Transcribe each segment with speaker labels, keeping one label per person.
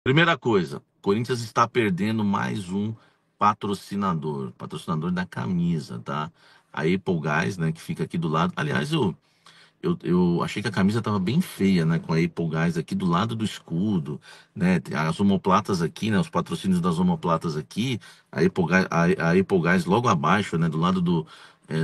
Speaker 1: Primeira coisa, o Corinthians está perdendo mais um patrocinador da camisa, tá? A Apple Guys, né, que fica aqui do lado. Aliás, eu achei que a camisa tava bem feia, né? Com a Apple Guys aqui do lado do escudo, né? Tem as omoplatas aqui, né? Os patrocínios das omoplatas aqui, a Apple Guys logo abaixo, né? Do lado do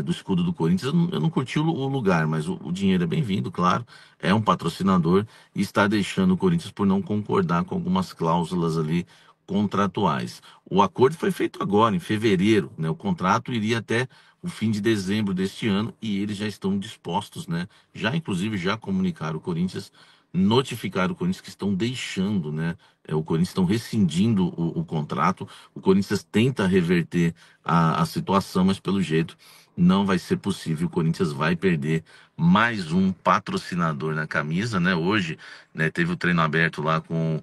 Speaker 1: escudo do Corinthians. Eu não curti o lugar, mas o dinheiro é bem-vindo, claro. É um patrocinador e está deixando o Corinthians por não concordar com algumas cláusulas ali contratuais. O acordo foi feito agora, em fevereiro, né? O contrato iria até o fim de dezembro deste ano e eles já estão dispostos, né? Já inclusive já comunicaram o Corinthians, notificaram o Corinthians que estão deixando, né? O Corinthians estão rescindindo o contrato. O Corinthians tenta reverter a situação, mas pelo jeito não vai ser possível. O Corinthians vai perder mais um patrocinador na camisa, né? Hoje, né, teve o treino aberto lá com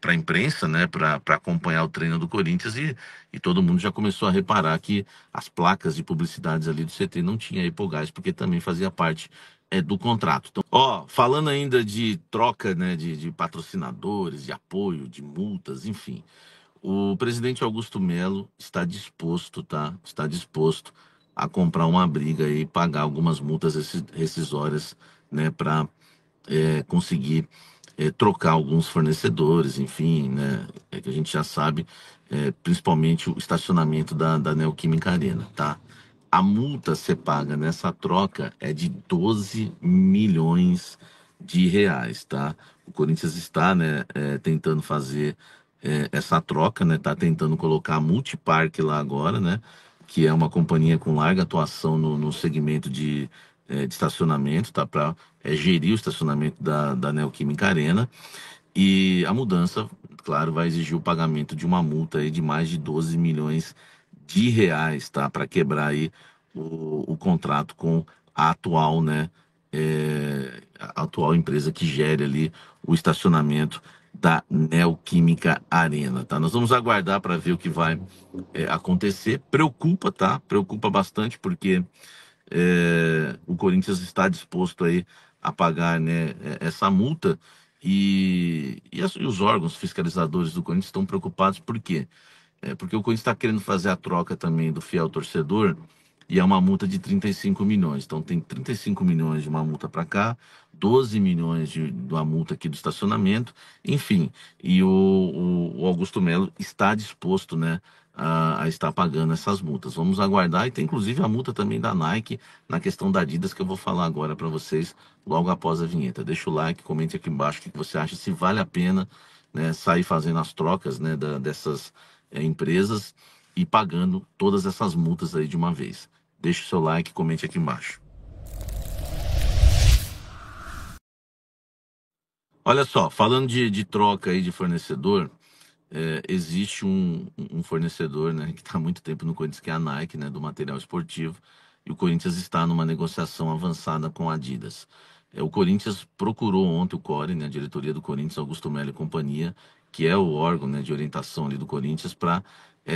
Speaker 1: para a imprensa, né, para acompanhar o treino do Corinthians e todo mundo já começou a reparar que as placas de publicidades ali do CT não tinha Hipogás, porque também fazia parte do contrato. Então, ó, falando ainda de troca, né, de patrocinadores, de apoio, de multas, enfim, o presidente Augusto Melo está disposto, tá? Está disposto a comprar uma briga e pagar algumas multas rescisórias, né, para conseguir trocar alguns fornecedores, enfim, né? É que a gente já sabe, principalmente o estacionamento da Neoquímica Arena, tá? A multa a ser paga nessa troca é de 12 milhões de reais, tá? O Corinthians está, né, tentando fazer essa troca, né? Tá tentando colocar a Multipark lá agora, né? Que é uma companhia com larga atuação no segmento de estacionamento, tá? Para gerir o estacionamento da Neoquímica Arena. E a mudança, claro, vai exigir o pagamento de uma multa aí de mais de 12 milhões de reais, tá? Para quebrar aí o contrato com a atual, né? A atual empresa que gere ali o estacionamento da Neoquímica Arena, tá? Nós vamos aguardar para ver o que vai acontecer. Preocupa, tá? Preocupa bastante porque o Corinthians está disposto aí a pagar, né, essa multa e os órgãos fiscalizadores do Corinthians estão preocupados por quê? Porque o Corinthians está querendo fazer a troca também do fiel torcedor e é uma multa de 35 milhões. Então tem 35 milhões de uma multa para cá, 12 milhões de uma multa aqui do estacionamento, enfim. E o Augusto Melo está disposto, né, a estar pagando essas multas. Vamos aguardar e tem inclusive a multa também da Nike na questão da Adidas que eu vou falar agora para vocês logo após a vinheta. Deixa o like, comente aqui embaixo o que você acha, se vale a pena, né, sair fazendo as trocas, né, dessas empresas e pagando todas essas multas aí de uma vez. Deixe o seu like, comente aqui embaixo. Olha só, falando de troca aí de fornecedor, existe um fornecedor, né, que está há muito tempo no Corinthians, que é a Nike, né, do material esportivo, e o Corinthians está numa negociação avançada com a Adidas. O Corinthians procurou ontem o CORE, né, a diretoria do Corinthians, Augusto Melo e companhia, que é o órgão, né, de orientação ali do Corinthians, para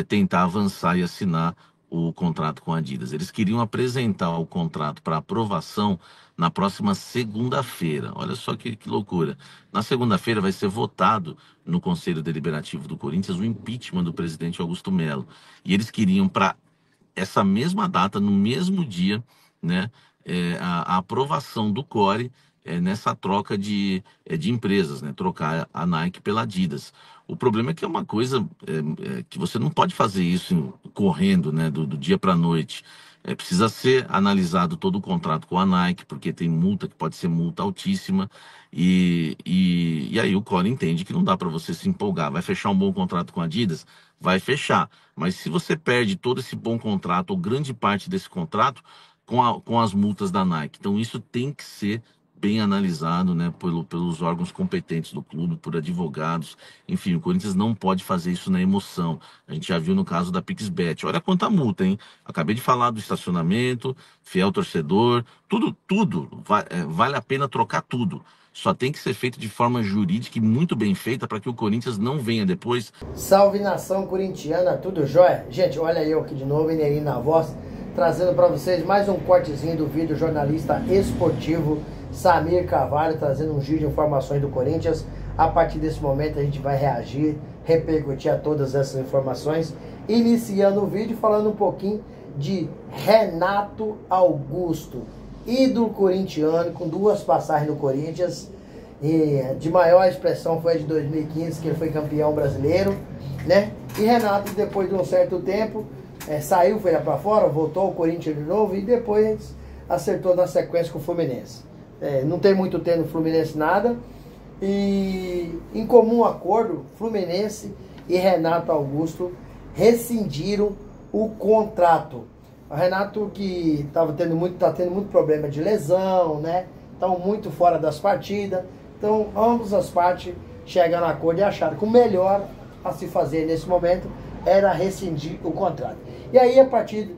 Speaker 1: tentar avançar e assinar o contrato com a Adidas. Eles queriam apresentar o contrato para aprovação na próxima segunda-feira. Olha só que loucura. Na segunda-feira vai ser votado no Conselho Deliberativo do Corinthians o impeachment do presidente Augusto Melo. E eles queriam para essa mesma data, no mesmo dia, né, a aprovação do CORE nessa troca de empresas, né, trocar a Nike pela Adidas. O problema é que é uma coisa que você não pode fazer isso correndo, né, do dia para a noite. Precisa ser analisado todo o contrato com a Nike, porque tem multa que pode ser multa altíssima, e aí o Core entende que não dá para você se empolgar. Vai fechar um bom contrato com a Adidas? Vai fechar. Mas se você perde todo esse bom contrato, ou grande parte desse contrato, com as multas da Nike. Então isso tem que ser bem analisado, né, pelos órgãos competentes do clube, por advogados. Enfim, o Corinthians não pode fazer isso na emoção. A gente já viu no caso da PixBet. Olha quanta multa, hein? Acabei de falar do estacionamento, fiel torcedor, tudo. Vale a pena trocar tudo. Só tem que ser feito de forma jurídica e muito bem feita para que o Corinthians não venha depois.
Speaker 2: Salve nação corintiana, tudo jóia? Gente, olha eu aqui de novo, Eneri na voz, trazendo para vocês mais um cortezinho do vídeo jornalista esportivo Samir Carvalho, trazendo um giro de informações do Corinthians. A partir desse momento a gente vai reagir, repercutir a todas essas informações, iniciando o vídeo falando um pouquinho de Renato Augusto, ídolo corintiano, com 2 passagens no Corinthians, e de maior expressão foi a de 2015, que ele foi campeão brasileiro, né? E Renato, depois de um certo tempo, saiu, foi lá para fora, voltou ao Corinthians de novo e depois acertou na sequência com o Fluminense. Não tem muito tempo no Fluminense nada, e em comum acordo, Fluminense e Renato Augusto rescindiram o contrato. O Renato, que tá tendo muito problema de lesão, né? Estão muito fora das partidas. Então, ambas as partes chegaram a acordo e acharam que o melhor a se fazer nesse momento era rescindir o contrato. E aí, a partir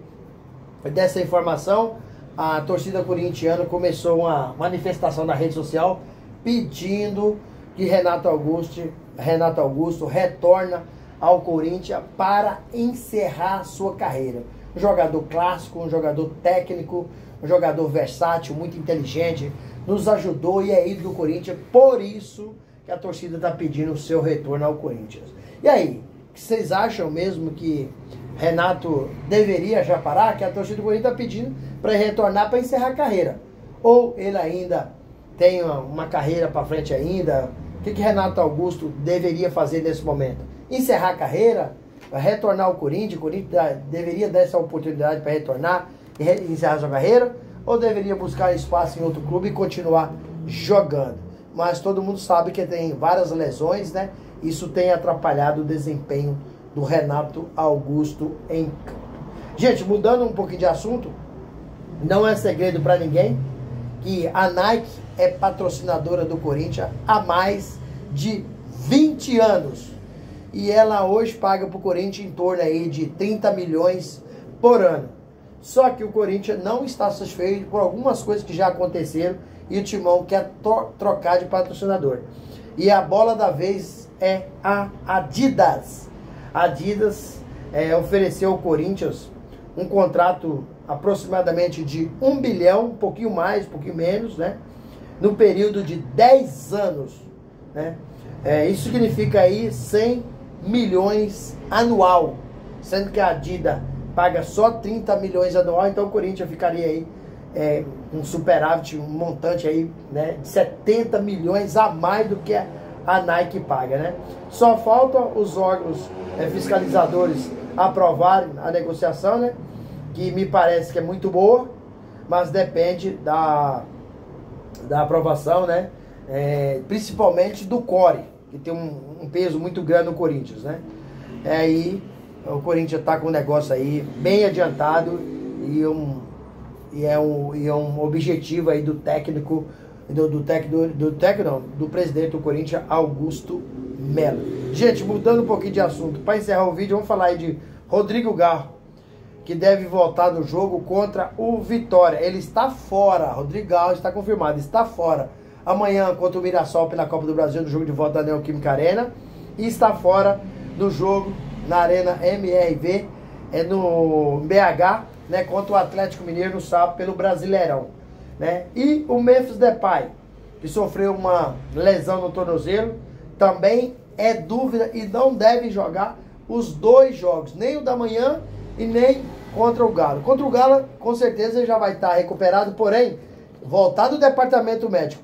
Speaker 2: dessa informação, a torcida corintiana começou uma manifestação na rede social pedindo que Renato Augusto retorna ao Corinthians para encerrar sua carreira. Um jogador clássico, um jogador técnico, um jogador versátil, muito inteligente, nos ajudou e é ídolo do Corinthians, por isso que a torcida está pedindo o seu retorno ao Corinthians. E aí, vocês acham mesmo que Renato deveria já parar? Que a torcida do Corinthians está pedindo para ele retornar para encerrar a carreira? Ou ele ainda tem uma carreira para frente ainda? O que Renato Augusto deveria fazer nesse momento? Encerrar a carreira? Retornar ao Corinthians? O Corinthians deveria dar essa oportunidade para retornar e encerrar sua carreira? Ou deveria buscar espaço em outro clube e continuar jogando? Mas todo mundo sabe que tem várias lesões, né? Isso tem atrapalhado o desempenho do Renato Augusto em campo. Gente, mudando um pouquinho de assunto, não é segredo para ninguém que a Nike é patrocinadora do Corinthians há mais de 20 anos. E ela hoje paga para o Corinthians em torno aí de 30 milhões por ano. Só que o Corinthians não está satisfeito por algumas coisas que já aconteceram e o Timão quer trocar de patrocinador. E a bola da vez é a Adidas. A Adidas ofereceu ao Corinthians um contrato aproximadamente de 1 bilhão, um pouquinho mais, um pouquinho menos, né? No período de 10 anos, né? Isso significa aí 100 milhões anual, sendo que a Adidas paga só 30 milhões anual, então o Corinthians ficaria aí um superávit, um montante aí, né, de 70 milhões a mais do que a Nike paga, né? Só falta os órgãos fiscalizadores aprovarem a negociação, né? Que me parece que é muito boa, mas depende da aprovação, né? Principalmente do CORE, que tem um peso muito grande no Corinthians, né? Aí o Corinthians está com um negócio aí bem adiantado e é um objetivo aí do técnico, do presidente do Corinthians, Augusto Melo. Gente, mudando um pouquinho de assunto, para encerrar o vídeo, vamos falar aí de Rodrigo Garro, que deve voltar no jogo contra o Vitória. Ele está fora, Rodrigo Garro está confirmado, está fora. Amanhã contra o Mirassol pela Copa do Brasil, no jogo de volta da Neoquímica Arena. E está fora do jogo na Arena MRV, no BH, né, contra o Atlético Mineiro no sábado pelo Brasileirão, né? E o Memphis Depay, que sofreu uma lesão no tornozelo, também é dúvida e não deve jogar os 2 jogos, nem o da manhã e nem contra o Galo. Contra o Galo, com certeza, ele já vai estar recuperado, porém, voltar do departamento médico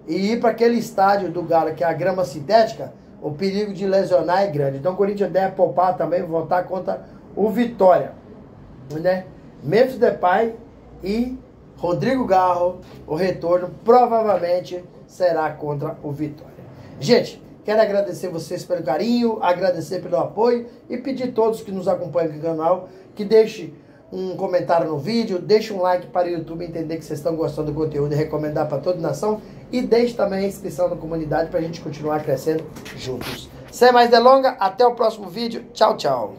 Speaker 2: e ir para aquele estádio do Galo, que é a grama sintética, o perigo de lesionar é grande. Então o Corinthians deve poupar também, voltar contra o Vitória, né? Memphis Depay e Rodrigo Garro, o retorno provavelmente será contra o Vitória. Gente, quero agradecer vocês pelo carinho, agradecer pelo apoio e pedir a todos que nos acompanham aqui no canal que deixe um comentário no vídeo, deixe um like para o YouTube entender que vocês estão gostando do conteúdo e recomendar para toda a nação, e deixe também a inscrição na comunidade para a gente continuar crescendo juntos. Sem mais delongas, até o próximo vídeo. Tchau, tchau.